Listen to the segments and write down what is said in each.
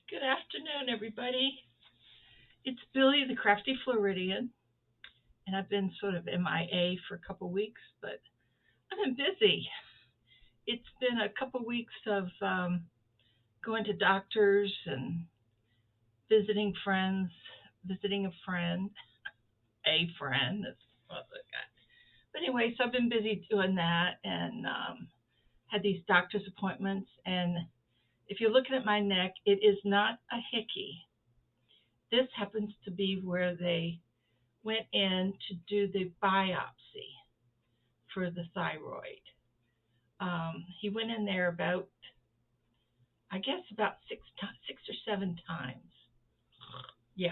Good afternoon, everybody. It's Billie, the Crafty Floridian, and I've been sort of MIA for a couple weeks, but I've been busy. It's been a couple weeks of going to doctors and visiting friends, visiting a friend. That's what I got. But anyway, so I've been busy doing that and had these doctor's appointments. And if you're looking at my neck, it is not a hickey. This happens to be where they went in to do the biopsy for the thyroid. He went in there about, I guess, about six or seven times. Yeah.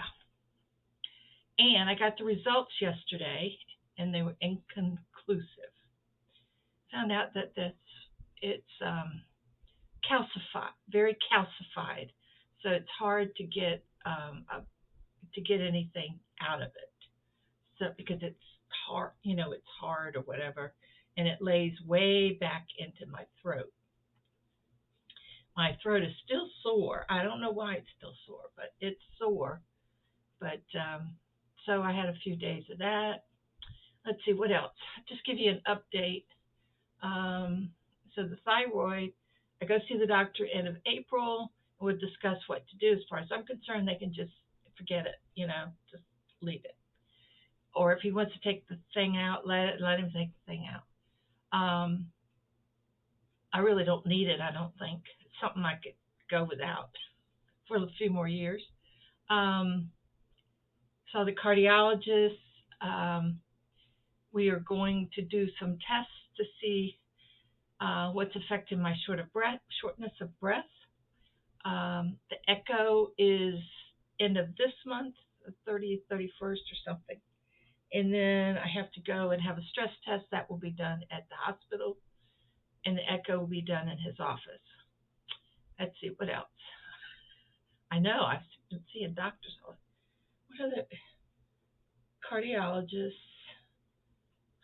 And I got the results yesterday, and they were inconclusive. Found out that it's calcified, very calcified, so it's hard to get anything out of it. So because it's hard, it's hard or whatever, and it lays way back into my throat. My throat is still sore. I don't know why it's still sore, but it's sore. But so I had a few days of that. Let's see what else. Just give you an update. So the thyroid, I go see the doctor end of April. We'll discuss what to do. As far as I'm concerned, they can just forget it. Just leave it. Or if he wants to take the thing out, let him take the thing out. I really don't need it. I don't think it's something I could go without for a few more years. So the cardiologist, we are going to do some tests to see what's affecting my shortness of breath. The echo is end of this month, the 30th, 31st or something. And then I have to go and have a stress test that will be done at the hospital, and the echo will be done in his office. Let's see what else. I know I've been seeing doctors. What are the cardiologists?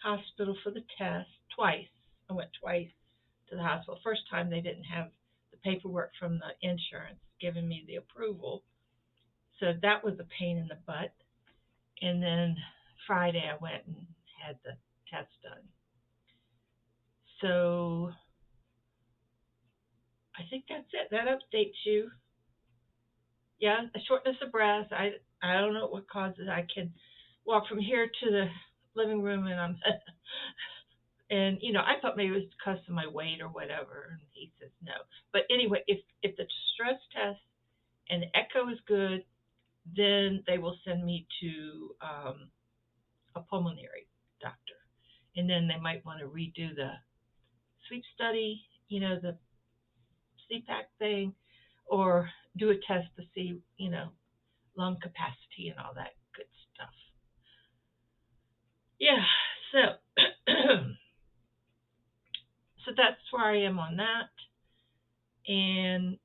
Hospital for the test twice. I went twice to the hospital. First time they didn't have the paperwork from the insurance giving me the approval, so that was a pain in the butt. And then Friday I went and had the test done. So I think that's it. That updates you. Yeah, a shortness of breath. I don't know what causes it. I can walk from here to the living room and I'm and I thought maybe it was because of my weight or whatever, and he says no. But anyway, if the stress test and the echo is good, then they will send me to a pulmonary doctor, and then they might want to redo the sleep study, the CPAC thing, or do a test to see, lung capacity and all that good stuff. Yeah, so so that's where I am on that, and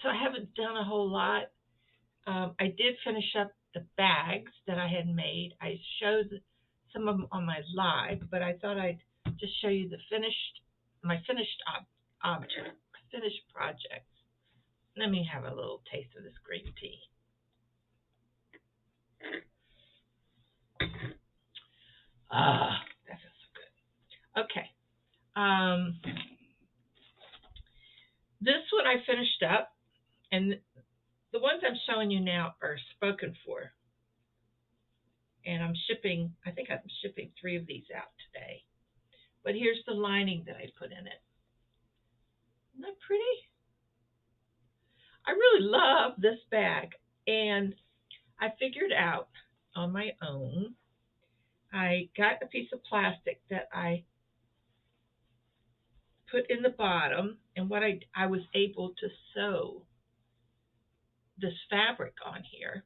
so I haven't done a whole lot. I did finish up the bags that I had made. I showed some of them on my live, but I thought I'd just show you my finished object, finished project. Let me have a little taste of this green tea. Ah, that feels so good. Okay. This one I finished up, and the ones I'm showing you now are spoken for. And I think I'm shipping 3 of these out today. But here's the lining that I put in it. Isn't that pretty? I really love this bag, and I figured out on my own. I got a piece of plastic that I put in the bottom, and what I was able to sew this fabric on here,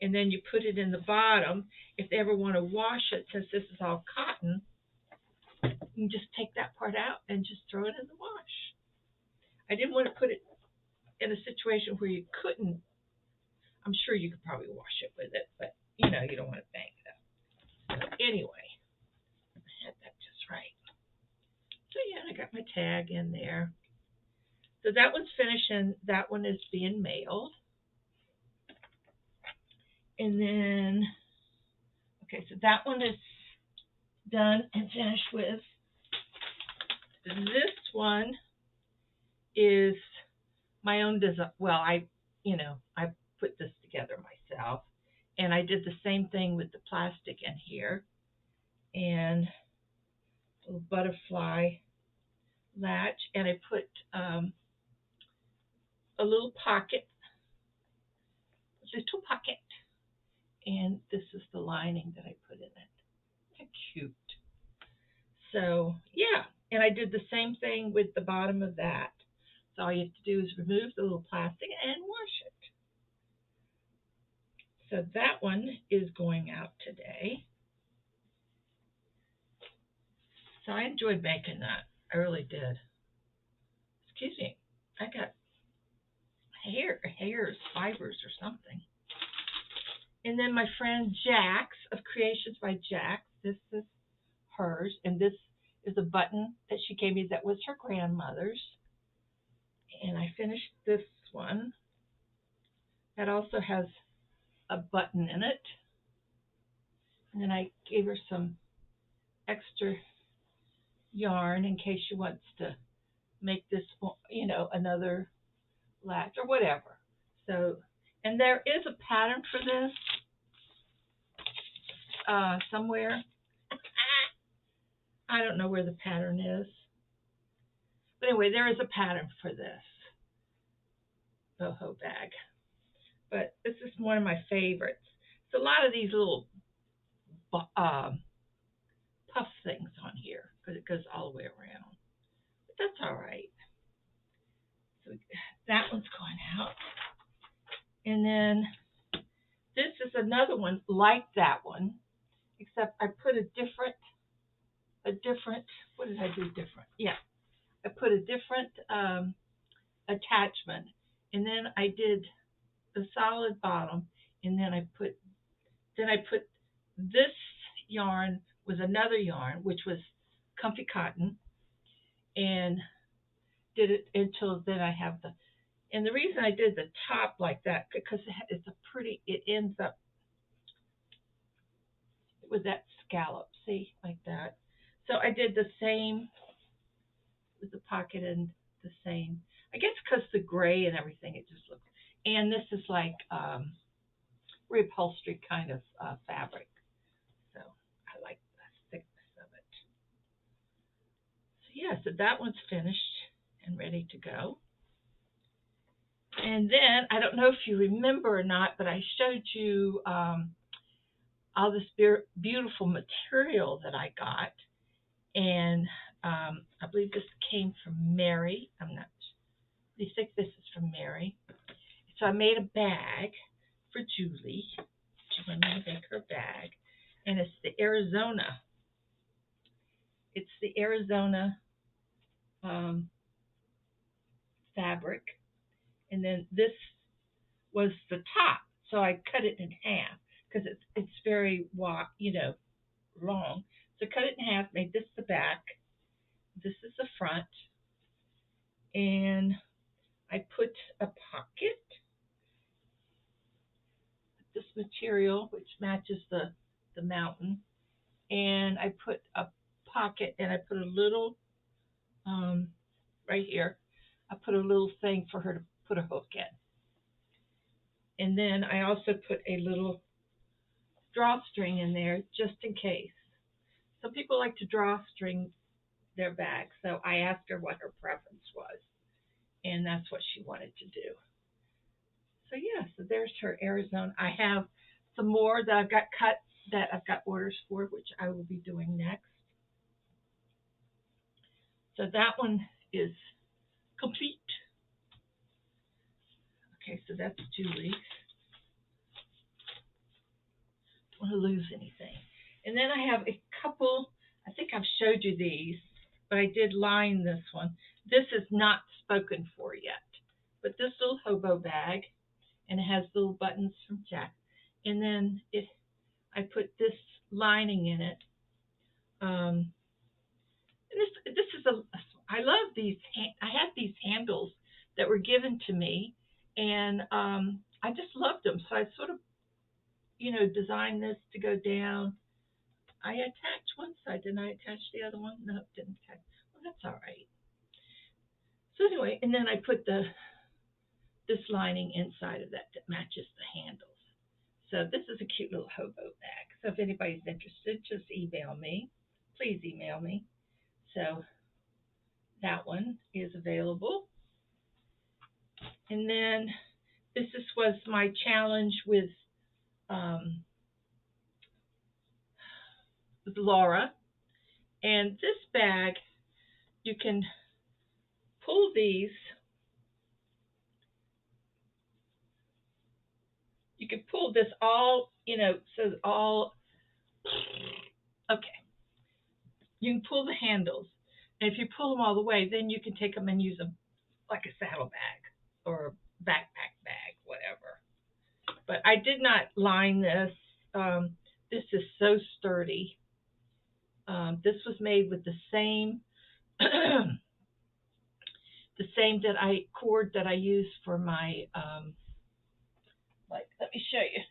and then you put it in the bottom. If they ever want to wash it, since this is all cotton, you can just take that part out and just throw it in the wash. I didn't want to put it in a situation where you couldn't. I'm sure you could probably wash it with it, but you don't want to bang it up. So anyway, I had that just right. So yeah, I got my tag in there. So that one's finished, and that one is being mailed. And then, okay, so that one is done and finished with. This one is my own design. Well, I put this together myself, and I did the same thing with the plastic in here, and a little butterfly latch, and I put a little pocket, and this is the lining that I put in it. How cute. So yeah, and I did the same thing with the bottom of that. So all you have to do is remove the little plastic and wash it. So that one is going out today. So I enjoyed making that. I really did. Excuse me. I got hairs, fibers or something. And then my friend Jax of Creations by Jax. This is hers, and this is a button that she gave me that was her grandmother's. And I finished this one. That also has a button in it. And then I gave her some extra yarn in case she wants to make this, another latch or whatever. So, and there is a pattern for this somewhere. I don't know where the pattern is. But anyway, there is a pattern for this boho bag. But this is one of my favorites. It's a lot of these little puff things on here because it goes all the way around. But that's all right. So that one's going out. And then this is another one like that one, except I put a different, what did I do different? Yeah, I put a different attachment, and then I did the solid bottom, and then I put this yarn with another yarn, which was comfy cotton, and did it until then I have the, and the reason I did the top like that, because it ends up with that scallop, see, like that. So I did the same with the pocket and the same. I guess because the gray and everything, it just looks. And this is like reupholstery kind of fabric. So I like the thickness of it. So yeah, so that one's finished and ready to go. And then, I don't know if you remember or not, but I showed you all this beautiful material that I got. And I believe this came from Mary. I'm not sure. I think this is from Mary. So I made a bag for Julie. She wanted me to make her bag. And it's the Arizona. It's the Arizona fabric. And then this was the top. So I cut it in half because it's very long. So cut it in half, made this the back. This is the front. And I put a pocket. This material, which matches the mountain. And I put a pocket, and I put a little, right here, I put a little thing for her to put a hook in. And then I also put a little drawstring in there just in case. Some people like to drawstring their bags, so I asked her what her preference was, and that's what she wanted to do. So yeah, so there's her Arizona. I have some more that I've got cut that I've got orders for, which I will be doing next. So that one is complete. Okay, so that's Julie. Don't want to lose anything. And then I have a couple, I think I've showed you these, but I did line this one. This is not spoken for yet, but this little hobo bag, and it has little buttons from Jack. And then I put this lining in it. This is I love these. I had these handles that were given to me, and I just loved them. So I sort of design this to go down. I attached one side. Didn't I attach the other one? No, didn't attach. Well, that's all right. So anyway, and then I put this lining inside of that matches the handles. So this is a cute little hobo bag. So if anybody's interested, just email me. Please email me. So that one is available. And then was my challenge with Laura. And this bag, you can pull these. You can pull this all, so all, okay. You can pull the handles. And if you pull them all the way, then you can take them and use them like a saddlebag or a backpack bag, whatever. But I did not line this. This is so sturdy. This was made with the same cord that I use for my let me show you.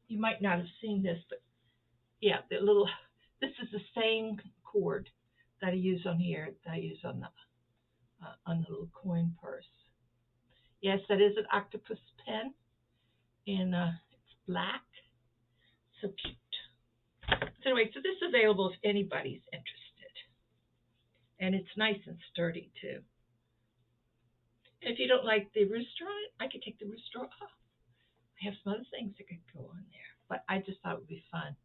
You might not have seen this, but yeah, this is the same cord that I use on here that I use on the little coin purse. Yes, that is an octopus pen, and it's black. So cute. So anyway, so this is available if anybody's interested. And it's nice and sturdy too. And if you don't like the rooster on it, I could take the rooster off. I have some other things that could go on there. But I just thought it would be fun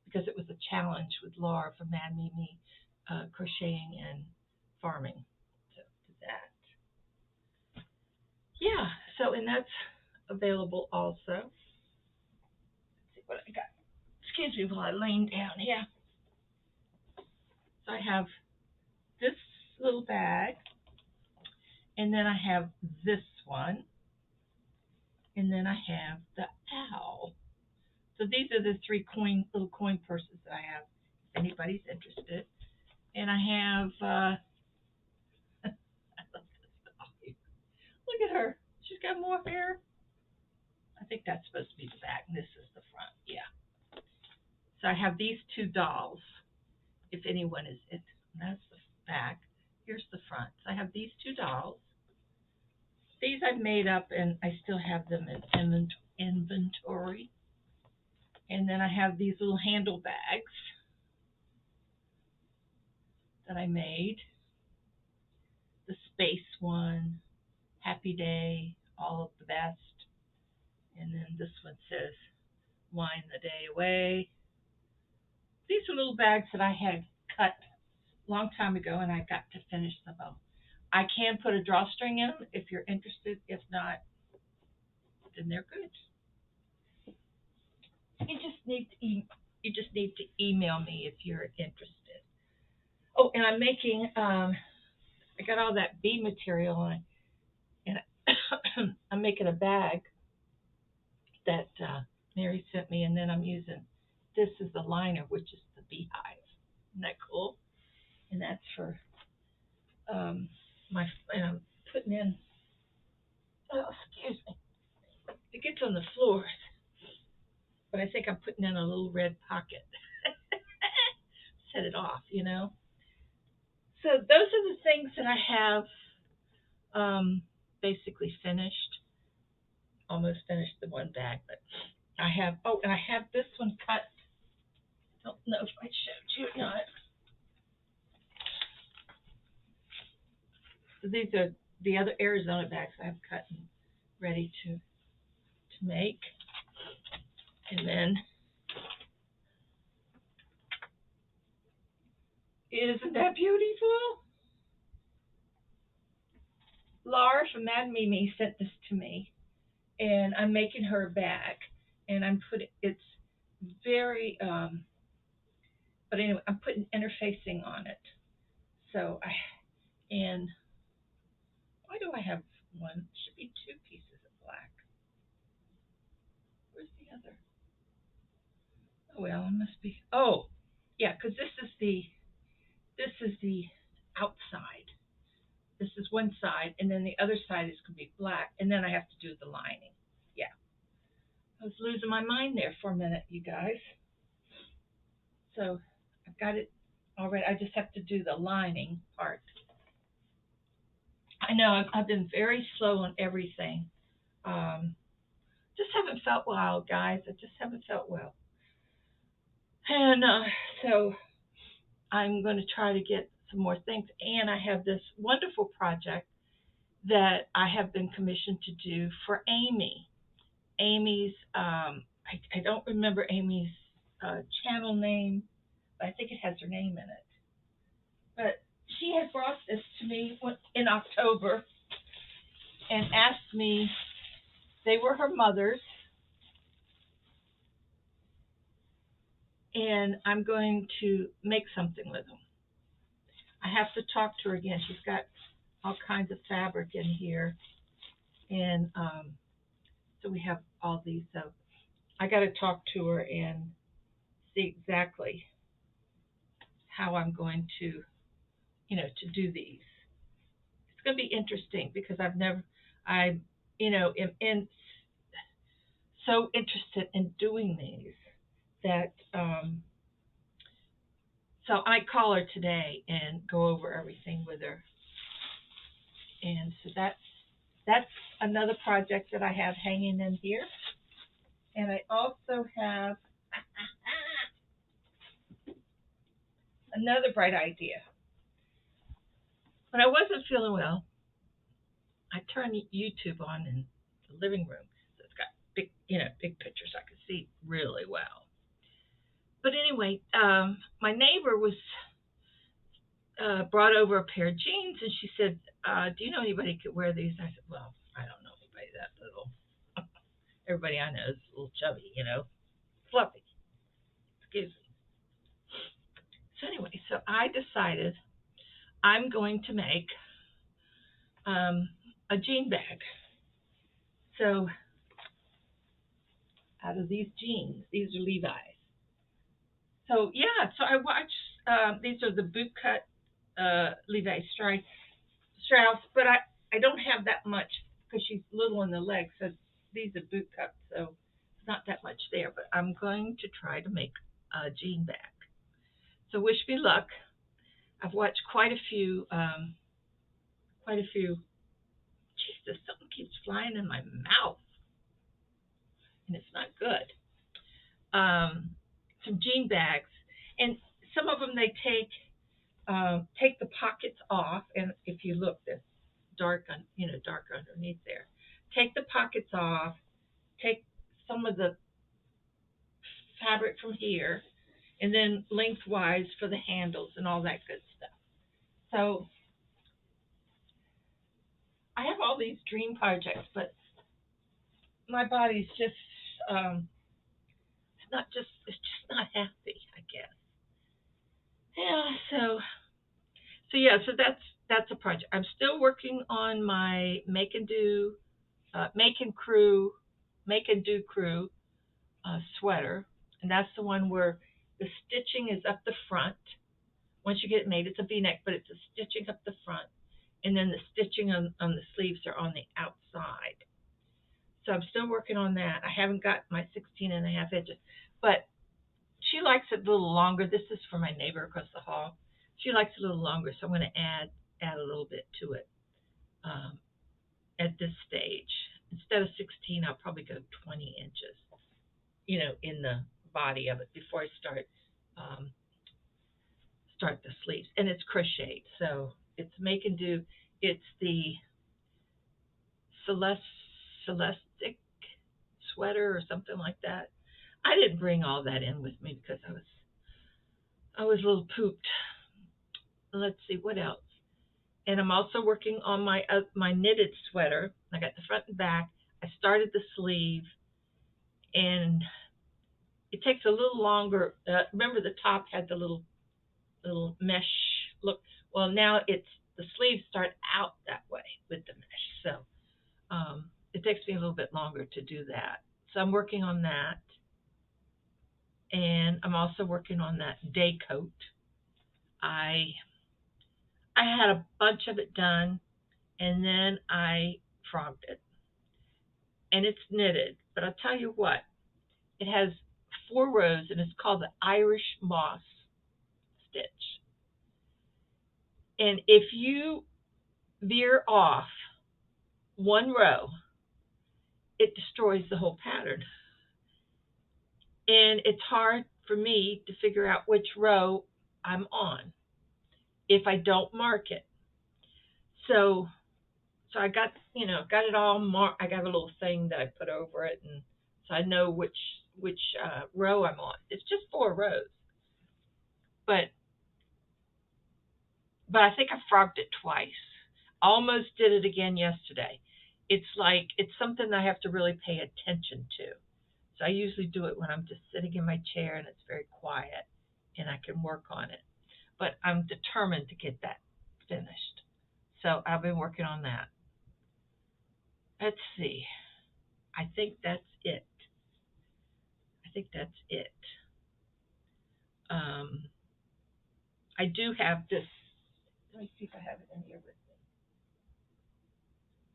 because it was a challenge with Laura from Mad Mimi crocheting and farming. So did that. Yeah, so and that's available also. Let's see what I got. Excuse me while I lay down here. So I have this little bag, and then I have this one, and then I have the owl. So these are the three little coin purses that I have, if anybody's interested. And I have, I love this dog. Look at her. She's got more hair. I think that's supposed to be the back, and this is the front. Yeah. So I have these two dolls, if anyone is interested. That's the back. Here's the front. So I have these two dolls. These I've made up, and I still have them in inventory. And then I have these little handle bags that I made. The space one, happy day, all of the best. And then this one says, wine the day away. These are little bags that I had cut a long time ago, and I got to finish them up. I can put a drawstring in them if you're interested. If not, then they're good. You just need to email me if you're interested. Oh, and I'm making I got all that bee material and I'm making a bag that Mary sent me, and then I'm using this as the liner, which is the beehive. Isn't that cool? And that's for and I'm putting in. Oh, excuse me. It gets on the floor, but I think I'm putting in a little red pocket. Set it off, So those are the things that I have basically finished. Almost finished the one bag, but I have. Oh, and I have this one cut. Don't know if I showed you or not. So these are the other Arizona bags I have cut and ready to make. And then, isn't that beautiful? Laura from Mad Mimi sent this to me, and I'm making her a bag, and it's very, but anyway, I'm putting interfacing on it. So and why do I have one? It should be two pieces of black. Where's the other? Oh well, it must be. Oh, yeah, because this is the outside. This is one side, and then the other side is going to be black, and then I have to do the lining. Yeah. I was losing my mind there for a minute, you guys. So I've got it all right. I just have to do the lining part. I know I've been very slow on everything. Just haven't felt well, guys. I just haven't felt well. And so I'm going to try to get some more things. And I have this wonderful project that I have been commissioned to do for Amy. Amy's, I don't remember Amy's channel name, but I think it has her name in it. But she had brought this to me in October and asked me, they were her mother's, and I'm going to make something with them. I have to talk to her again. She's got all kinds of fabric in here, and so we have all these. So I got to talk to her and see exactly how I'm going to, to do these. It's going to be interesting because am so interested in doing these that so I call her today and go over everything with her. And so that's another project that I have hanging in here. And I also have another bright idea. When I wasn't feeling well, I turned YouTube on in the living room. So it's got big pictures I could see really well. But anyway, my neighbor was brought over a pair of jeans, and she said, do you know anybody who could wear these? And I said, well, I don't know anybody that little. Everybody I know is a little chubby, fluffy. Excuse me. So anyway, so I decided I'm going to make a jean bag. So out of these jeans, these are Levi's. So yeah, so I watched, these are the bootcut Levi Strauss, but I don't have that much because she's little in the legs, so these are boot cuts, so it's not that much there, but I'm going to try to make a jean bag. So wish me luck. I've watched quite a few. Jesus, something keeps flying in my mouth, and it's not good. Some jean bags, and some of them they take the pockets off, and if you look, there's dark underneath there. Take the pockets off. Take some of the fabric from here, and then lengthwise for the handles and all that good stuff. So I have all these dream projects, but my body's just it's just not happy, I guess. Yeah, so that's a project. I'm still working on my make and do crew sweater, and that's the one where the stitching is up the front. Once you get it made, it's a V-neck, but it's a stitching up the front, and then the stitching on the sleeves are on the outside. So I'm still working on that. I haven't got my 16.5 inches, but she likes it a little longer. This is for my neighbor across the hall. She likes it a little longer, so I'm going to add a little bit to it at this stage. Instead of 16, I'll probably go 20 inches, in the body of it before I start the sleeves. And it's crocheted, so it's make and do. It's the Celestic sweater or something like that. I didn't bring all that in with me because I was a little pooped. Let's see what else. And I'm also working on my knitted sweater. I got the front and back. I started the sleeve, and it takes a little longer. Remember the top had the little mesh look. Well, now the sleeves start out that way with the mesh. So it takes me a little bit longer to do that. So I'm working on that. And I'm also working on that day coat. I had a bunch of it done, and then I frogged it, and it's knitted. But I'll tell you what, it has 4 rows, and it's called the Irish moss stitch. And if you veer off 1 row, it destroys the whole pattern. And it's hard for me to figure out which row I'm on if I don't mark it. So I got got it all marked. I got a little thing that I put over it, and so I know which row I'm on. It's just 4 rows, but I think I frogged it twice. Almost did it again yesterday. It's something I have to really pay attention to. So I usually do it when I'm just sitting in my chair and it's very quiet and I can work on it. But I'm determined to get that finished. So I've been working on that. Let's see. I think that's it. Um, I do have this. Let me see if I have it in here with me.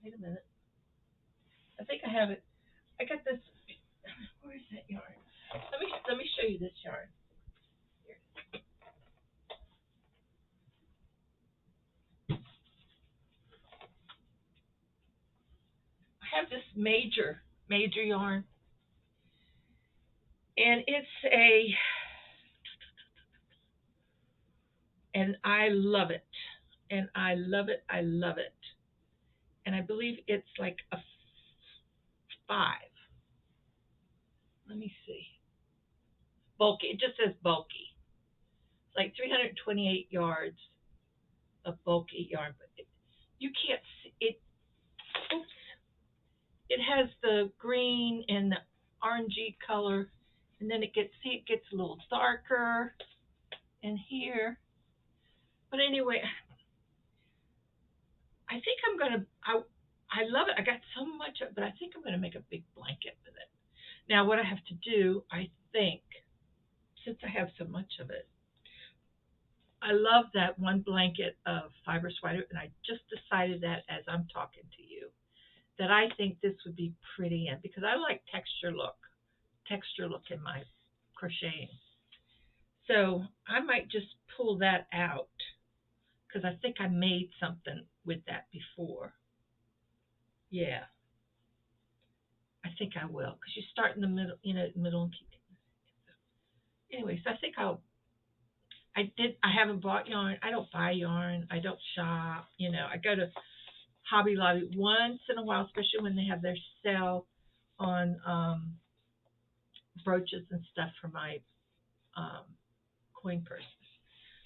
Wait a minute. I think I have it. I got this. Where is that yarn? Let me show you this yarn. Here. I have this major yarn, and and I love it, and I love it. And I believe it's like a 5. Let me see. Bulky. It just says bulky. It's like 328 yards of bulky yarn, but you can't see it. Oops. It has the green and the orangey color, and then it gets a little darker in here. But anyway, I think I'm gonna. I love it. I got so much of it, but I think I'm gonna make a big blanket with it. Now, what I have to do, I think, since I have so much of it, I love that one blanket of fiber sweater, and I just decided that as I'm talking to you, that I think this would be pretty in, because I like texture look in my crocheting. So I might just pull that out, because I think I made something with that before. Yeah, I think I will, because you start in the middle, middle and keep. Anyway, so I think I haven't bought yarn. I don't buy yarn. I don't shop. I go to Hobby Lobby once in a while, especially when they have their sale on brooches and stuff for my um, coin purses.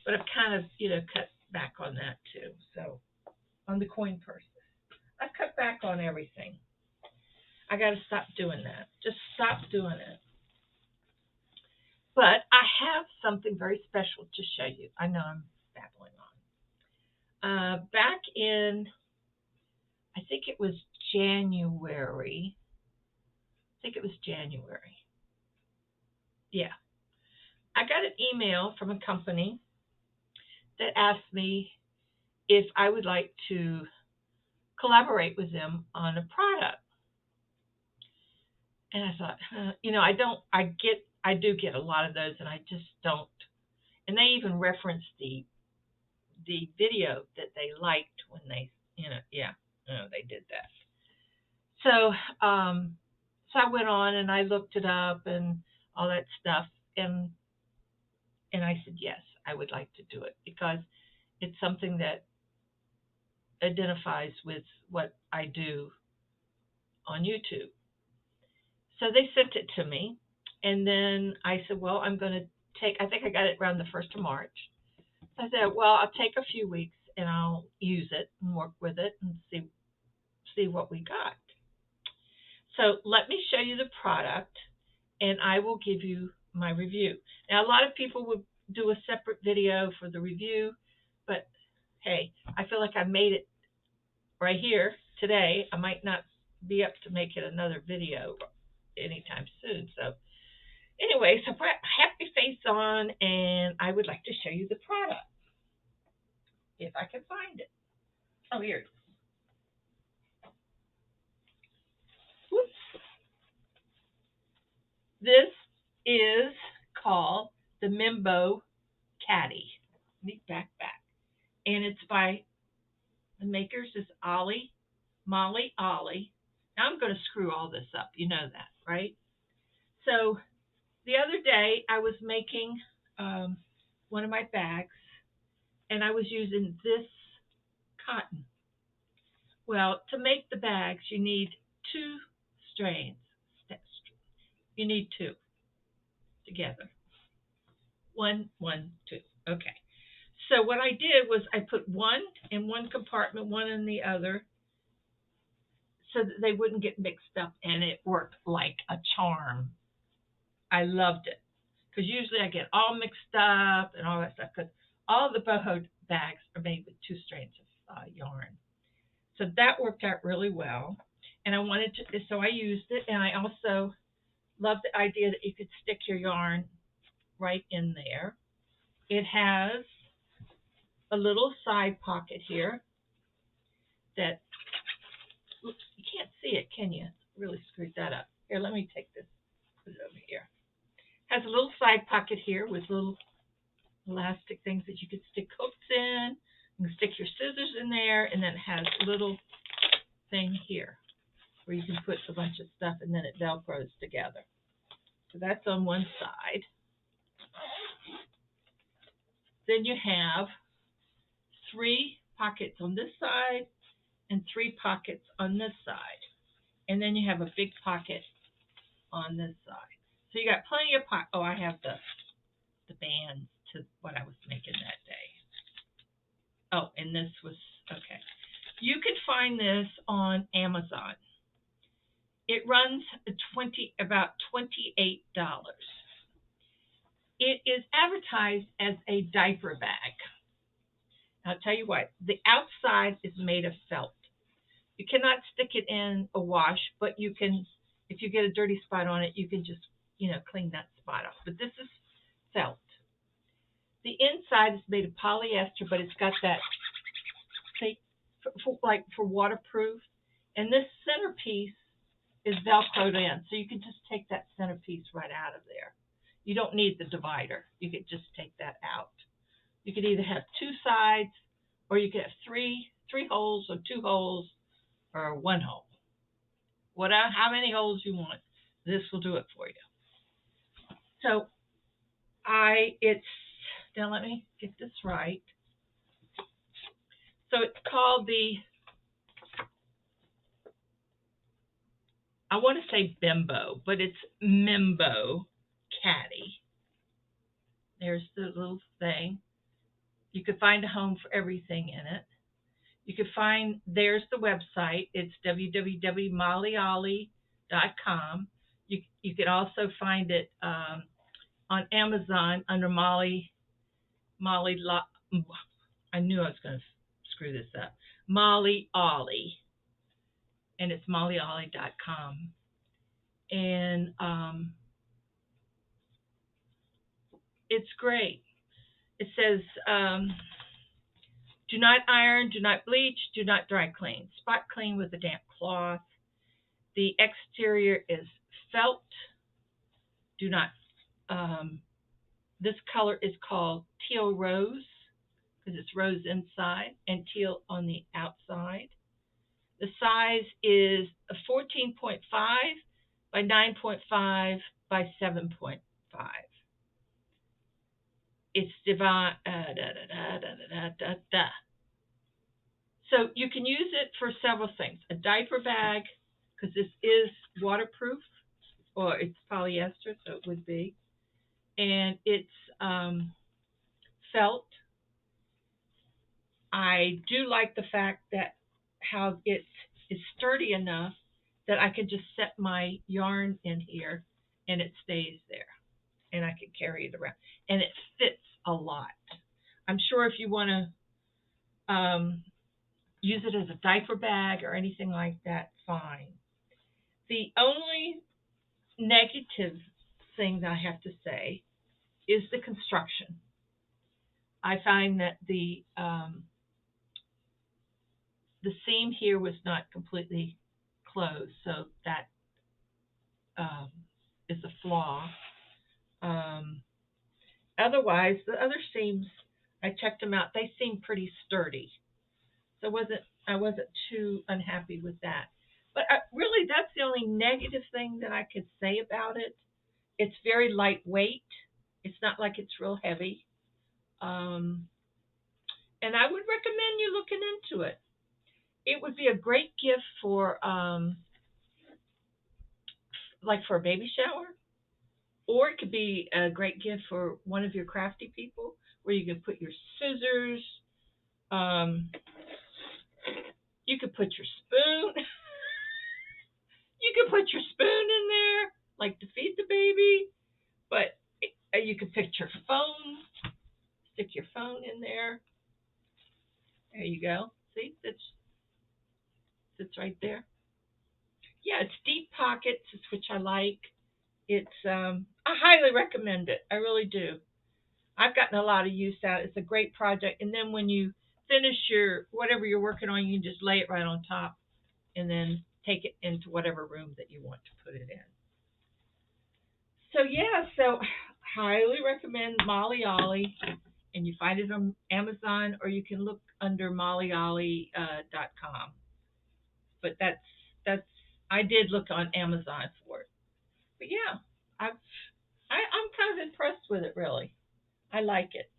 But I've kind of, cut back on that too. So on the coin purses, I've cut back on everything. I got to stop doing that. Just stop doing it. But I have something very special to show you. I know I'm babbling on. Back in, I think it was January. Yeah. I got an email from a company that asked me if I would like to collaborate with them on a product. And I thought, I do get a lot of those, and I just don't. And they even referenced the video that they liked when they, they did that. So, so I went on and I looked it up and all that stuff, and I said yes, I would like to do it, because it's something that identifies with what I do on YouTube. So they sent it to me, and then I said, well, I'm going to I think I got it around the 1st of March. So I said, well, I'll take a few weeks and I'll use it and work with it and see what we got. So let me show you the product, and I will give you my review. Now, a lot of people would do a separate video for the review, but hey, I feel like I made it right here today. I might not be up to make it another video anytime soon. So anyway, so put happy face on, and I would like to show you the product if I can find it. Oh, here it is. This is called the Mimmo Caddy. Neat backpack. And it's by the makers is Molly Ollie. Now I'm going to screw all this up. You know that, right? So the other day I was making one of my bags and I was using this cotton. Well, to make the bags, you need two strands. You need two together. One, two. Okay. So what I did was I put one in one compartment, one in the other, so that they wouldn't get mixed up, and it worked like a charm. I loved it because usually I get all mixed up and all that stuff because all the boho bags are made with two strands of yarn. So that worked out really well, and I wanted to, so I used it, and I also love the idea that you could stick your yarn right in there. It has a little side pocket here that, oops, you can't see it, can you? Really screwed that up. Here, let me take this, put it over here. Has a little side pocket here with little elastic things that you could stick hooks in. You can stick your scissors in there, and then it has a little thing here where you can put a bunch of stuff, and then it velcros together. So that's on one side. Then you have three pockets on this side and three pockets on this side. And then you have a big pocket on this side. So you got plenty of pockets. Oh, I have the bands to what I was making that day. Oh, and this was, okay. You can find this on Amazon. It runs about $28. It is advertised as a diaper bag. I'll tell you what, the outside is made of felt. You cannot stick it in a wash, but you can, if you get a dirty spot on it, you can just, clean that spot off. But this is felt. The inside is made of polyester, but it's got that, for waterproof. And this centerpiece is Velcroed in, so you can just take that centerpiece right out of there. You don't need the divider. You could just take that out. You could either have two sides, or you could have three holes, or two holes, or one hole. Whatever, how many holes you want, this will do it for you. So now let me get this right. So it's called I want to say Bimbo, but it's Mimmo Caddy. There's the little thing. You could find a home for everything in it. You could find, there's the website. It's www.mollyollie.com. You could also find it on Amazon under Molly. I knew I was going to screw this up. Molly Ollie, and it's mollyollie.com. And it's great. It says, do not iron, do not bleach, do not dry clean. Spot clean with a damp cloth. The exterior is felt. Do not, this color is called teal rose because it's rose inside and teal on the outside. The size is a 14.5 by 9.5 by 7.5. It's divine. So you can use it for several things. A diaper bag, because this is waterproof, or it's polyester, so it would be. And it's felt. I do like the fact that how it is sturdy enough that I can just set my yarn in here and it stays there. And I can carry it around. And it fits a lot. I'm sure if you want to use it as a diaper bag or anything like that, fine. The only negative thing that I have to say is the construction. I find that the seam here was not completely closed, so that is a flaw. Um, Otherwise, the other seams, I checked them out. They seem pretty sturdy, so I wasn't too unhappy with that. But really, that's the only negative thing that I could say about it. It's very lightweight. It's not like it's real heavy. Um, and I would recommend you looking into it. It would be a great gift for like for a baby shower, or it could be a great gift for one of your crafty people, where you could put your scissors. Um, you could put your spoon. You could put your spoon in there, like to feed the baby. But you could put your phone, stick your phone in there. There you go. See, it's right there. Yeah, it's deep pockets, which I like. I highly recommend it. I really do. I've gotten a lot of use out. It's a great project. And then when you finish your whatever you're working on, you can just lay it right on top and then take it into whatever room that you want to put it in. So yeah, so highly recommend Molly Ollie, and you find it on Amazon, or you can look under mollyollie.com. But that's I did look on Amazon for it. But yeah, I'm kind of impressed with it, really. I like it.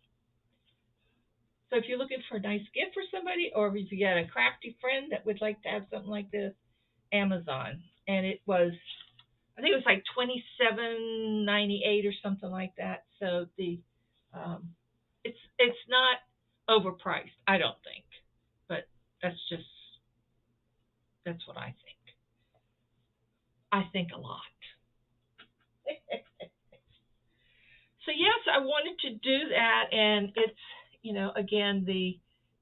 So if you're looking for a nice gift for somebody, or if you got a crafty friend that would like to have something like this, Amazon. And it was, I think it was like $27.98 or something like that. So um, it's not overpriced, I don't think, but that's just that's what I think. I think a lot. So yes, I wanted to do that, and it's again the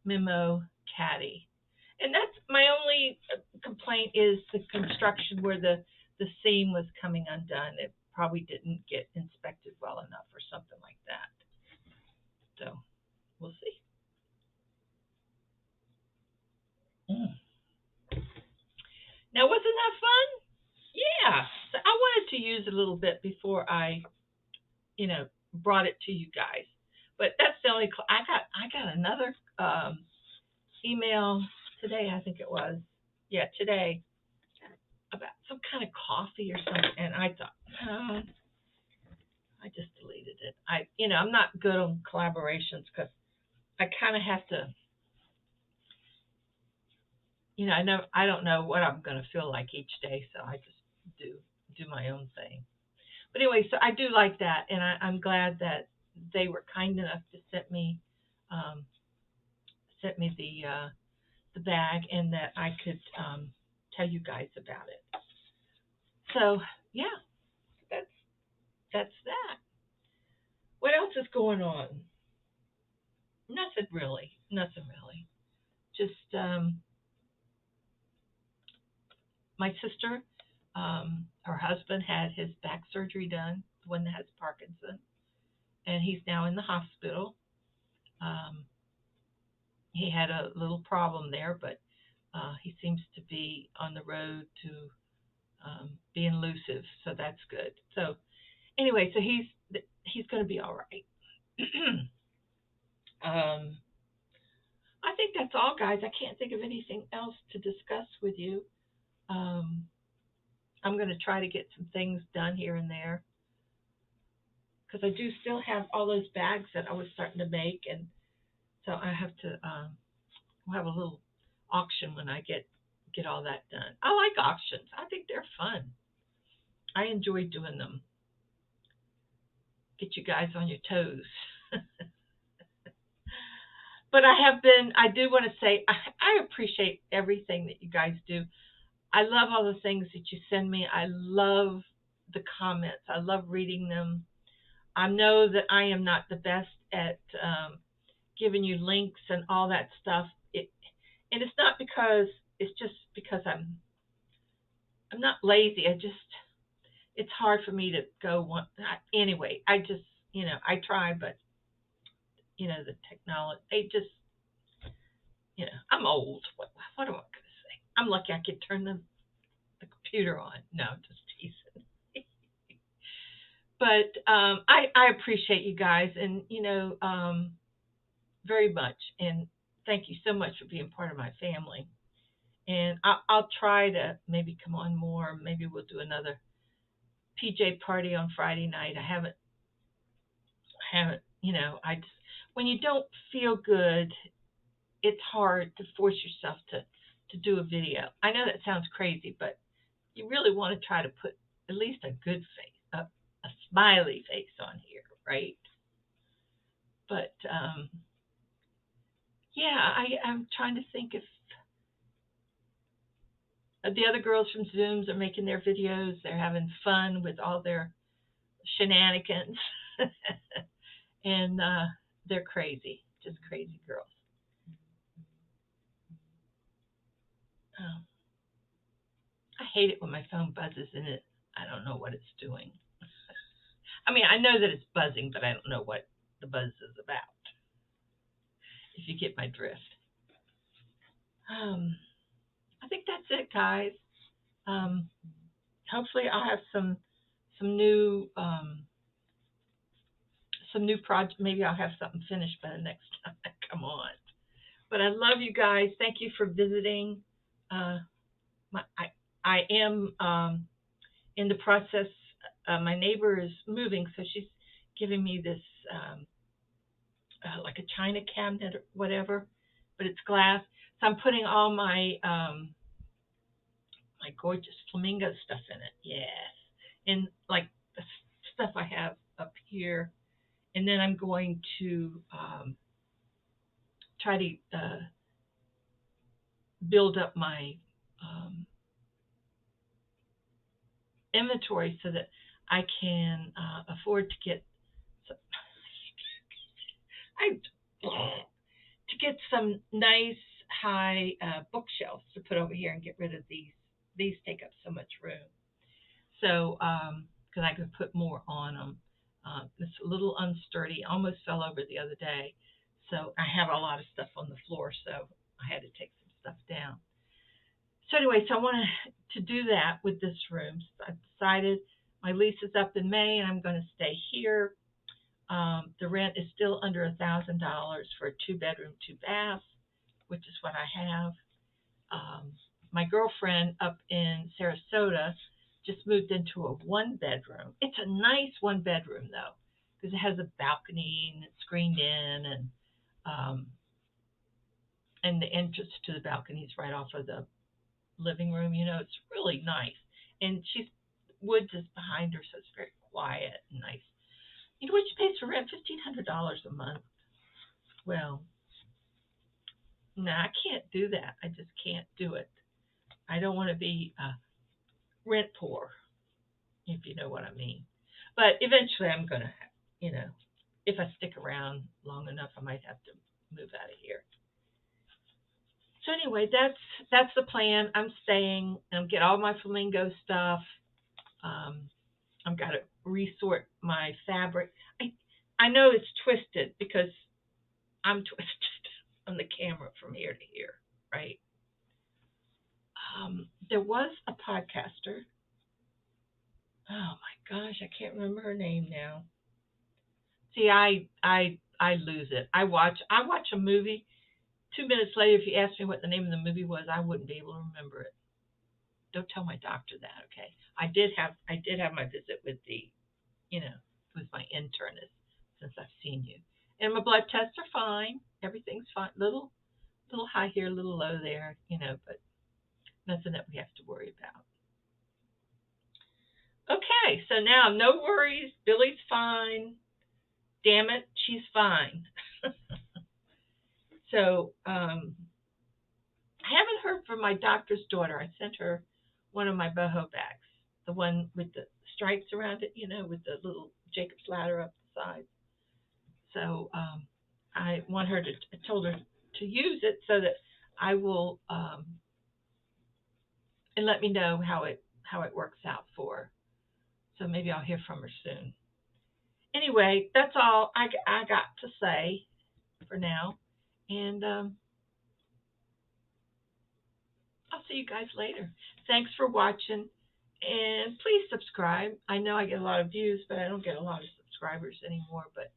Mimmo Caddy, and that's my only complaint is the construction where the seam was coming undone. It probably didn't get inspected well enough or something like that. So we'll see. Mm. Now wasn't that fun? Yeah. So I wanted to use a little bit before I brought it to you guys. But that's the only. I got another email today. I think it was. Yeah, today about some kind of coffee or something, and I thought, oh, I just deleted it. I'm not good on collaborations because I kind of have to. I don't know what I'm going to feel like each day, so I just do my own thing. But anyway, so I do like that, and I'm glad that they were kind enough to um, sent me the bag, and that I could tell you guys about it. So yeah, that's that's that. What else is going on? Nothing really. Nothing really. Just my sister, her husband had his back surgery done, the one that has Parkinson, and he's now in the hospital. Um, he had a little problem there, but he seems to be on the road to being elusive, so that's good. So anyway, so he's going to be all right. um, I think that's all, guys. I can't think of anything else to discuss with you. Um, I'm going to try to get some things done here and there because I do still have all those bags that I was starting to make, and so I have to we'll have a little auction when I get all that done. I like auctions. I think they're fun. I enjoy doing them. Get you guys on your toes. But I do want to say, I appreciate everything that you guys do. I love all the things that you send me. I love the comments. I love reading them. I know that I am not the best at giving you links and all that stuff. And it's not because it's just because I'm not lazy. It's hard for me to go one anyway. I just I try, but the technology. I'm old. What am I gonna say? I'm lucky I could turn the computer on. No, just teasing. But I appreciate you guys, and very much, and thank you so much for being part of my family. And I'll try to maybe come on more. Maybe we'll do another PJ party on Friday night. I haven't. I just, when you don't feel good, it's hard to force yourself to do a video. I know that sounds crazy, but you really want to try to put at least a good face, a smiley face on here, right? But yeah, I'm trying to think if the other girls from Zooms are making their videos. They're having fun with all their shenanigans, and they're crazy, just crazy girls. Um, I hate it when my phone buzzes and I don't know what it's doing. I mean, I know that it's buzzing, but I don't know what the buzz is about. If you get my drift. I think that's it, guys. Um, Hopefully, I'll have some new project. Maybe I'll have something finished by the next time I come on. But I love you guys. Thank you for visiting. Uh, I am in the process. My neighbor is moving, so she's giving me this like a china cabinet or whatever, but it's glass. So I'm putting all my my gorgeous flamingo stuff in it. Yes, and like the stuff I have up here, and then I'm going to try to build up my inventory so that I can afford to get some, I to get some nice high bookshelves to put over here and get rid of these. These take up so much room. So, because I could put more on them. It's a little unsturdy. Almost fell over the other day. So I have a lot of stuff on the floor, so I had to take some stuff down. So anyway, so I want to do that with this room. So I've decided my lease is up in May, and I'm going to stay here. The rent is still under $1,000 for a 2-bedroom, 2-bath, which is what I have. My girlfriend up in Sarasota just moved into a 1-bedroom. It's a nice 1-bedroom though, because it has a balcony and it's screened in, and the entrance to the balcony is right off of the living room. It's really nice, and woods is behind her, so it's very quiet and nice. What she pays for rent? $1,500 a month. Well, no, I can't do that. I just can't do it. I don't want to be rent poor, if you know what I mean. But eventually I'm going to, if I stick around long enough, I might have to move out of here. So anyway, that's the plan. I'm staying and get all my flamingo stuff. I've got to resort my fabric. I know it's twisted because I'm twisted on the camera from here to here, right? There was a podcaster. Oh my gosh, I can't remember her name now. See, I lose it. I watch a movie. 2 minutes later, if you ask me what the name of the movie was, I wouldn't be able to remember it. Don't tell my doctor that, okay? I did have my visit with with my internist since I've seen you, and my blood tests are fine. Everything's fine. Little high here, a little low there, but nothing that we have to worry about. Okay, so now no worries. Billie's fine. Damn it, she's fine. So I haven't heard from my doctor's daughter. I sent her one of my boho bags, the one with the stripes around it, with the little Jacob's ladder up the side. So I want her I told her to use it so that I will, and let me know how it works out for her. So maybe I'll hear from her soon. Anyway, that's all I got to say for now. And I'll see you guys later. Thanks for watching. And please subscribe. I know I get a lot of views, but I don't get a lot of subscribers anymore. But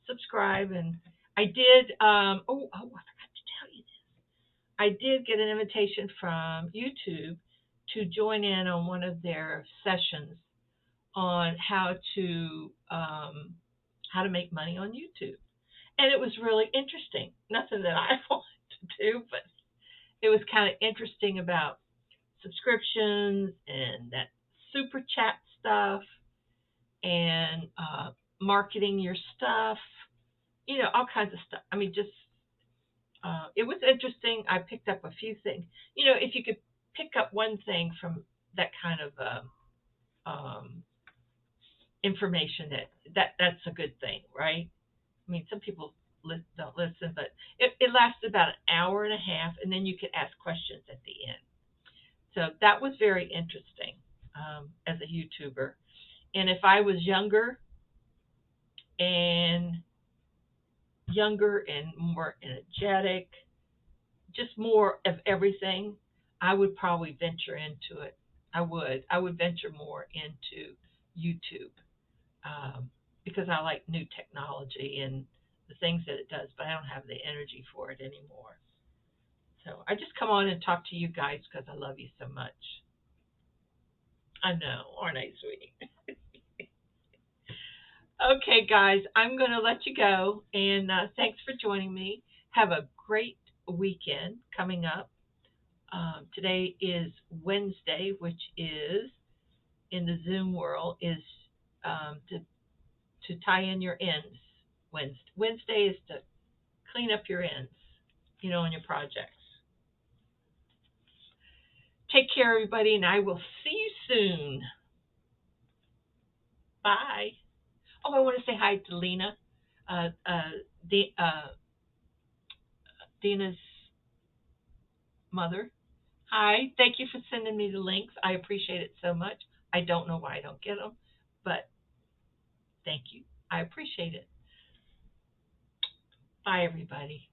subscribe. And I did, I forgot to tell you this. I did get an invitation from YouTube to join in on one of their sessions on how to make money on YouTube. And it was really interesting. Nothing that I wanted to do, but it was kind of interesting about subscriptions and that super chat stuff and marketing your stuff, all kinds of stuff. I mean, just it was interesting. I picked up a few things. If you could pick up one thing from that kind of information, that's a good thing, right? I mean, some people don't listen, but it lasted about an hour and a half, and then you could ask questions at the end. So that was very interesting as a YouTuber. And if I was and more energetic, just more of everything, I would probably venture into it. I would venture more into YouTube because I like new technology and the things that it does, but I don't have the energy for it anymore. So I just come on and talk to you guys because I love you so much. I know, aren't I, sweetie? Okay, guys, I'm going to let you go, and thanks for joining me. Have a great weekend coming up. Today is Wednesday, which is in the Zoom world is to tie in your ends. Wednesday is to clean up your ends, on your projects. Take care, everybody, and I will see you soon. Bye. Oh, I want to say hi to Lena, uh, uh, Dina's mother. Hi, thank you for sending me the links. I appreciate it so much. I don't know why I don't get them, but thank you. I appreciate it. Bye, everybody.